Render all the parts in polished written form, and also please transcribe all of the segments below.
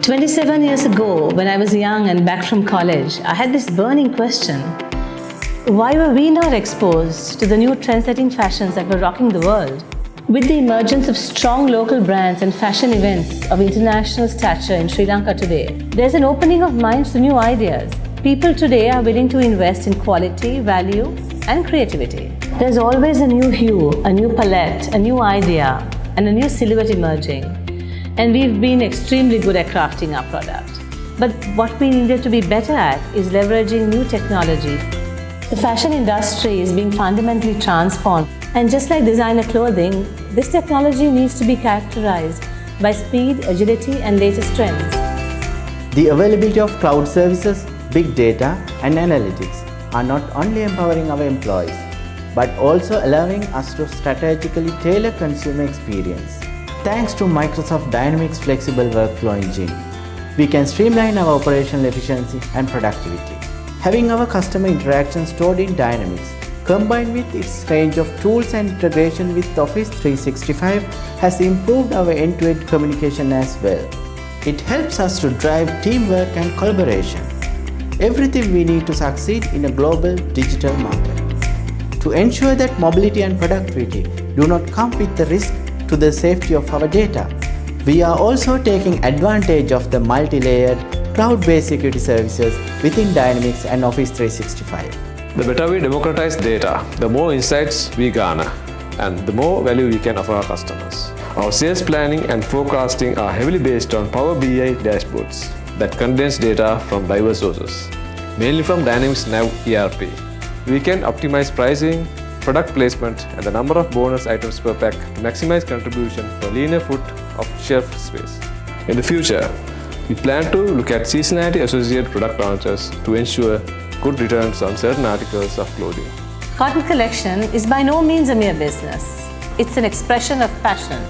27 years ago, when I was young and back from college, I had this burning question. Why were we not exposed to the new trend-setting fashions that were rocking the world? With the emergence of strong local brands and fashion events of international stature in Sri Lanka today, there's an opening of minds to new ideas. People today are willing to invest in quality, value, and creativity. There's always a new hue, a new palette, a new idea, and a new silhouette emerging. And we've been extremely good at crafting our product. But what we needed to be better at is leveraging new technology. The fashion industry is being fundamentally transformed, and just like designer clothing, this technology needs to be characterized by speed, agility, and latest trends. The availability of cloud services, big data, and analytics are not only empowering our employees, but also allowing us to strategically tailor consumer experience. Thanks to Microsoft Dynamics Flexible Workflow Engine, we can streamline our operational efficiency and productivity. Having our customer interaction stored in Dynamics, combined with its range of tools and integration with Office 365, has improved our end-to-end communication as well. It helps us to drive teamwork and collaboration, everything we need to succeed in a global digital market. To ensure that mobility and productivity do not come with the risk to the safety of our data, we are also taking advantage of the multi-layered cloud-based security services within Dynamics and Office 365. The better we democratize data, the more insights we garner, and the more value we can offer our customers. Our sales planning and forecasting are heavily based on Power BI dashboards that condense data from diverse sources, mainly from Dynamics ERP. We can optimize pricing, product placement, and the number of bonus items per pack to maximize contribution for a linear foot of shelf space. In the future, we plan to look at seasonality associated product launches to ensure good returns on certain articles of clothing. Cotton Collecton is by no means a mere business. It's an expression of passion.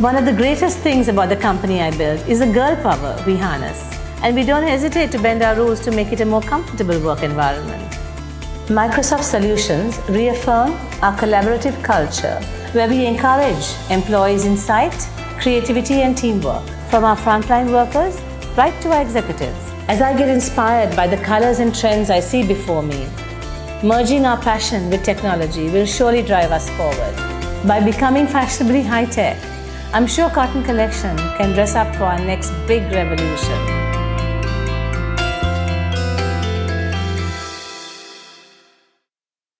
One of the greatest things about the company I built is the girl power we harness, and we don't hesitate to bend our rules to make it a more comfortable work environment. Microsoft Solutions reaffirm our collaborative culture, where we encourage employees' insight, creativity, and teamwork, from our frontline workers right to our executives. As I get inspired by the colors and trends I see before me, merging our passion with technology will surely drive us forward. By becoming fashionably high-tech, I'm sure Cotton Collecton can dress up for our next big revolution.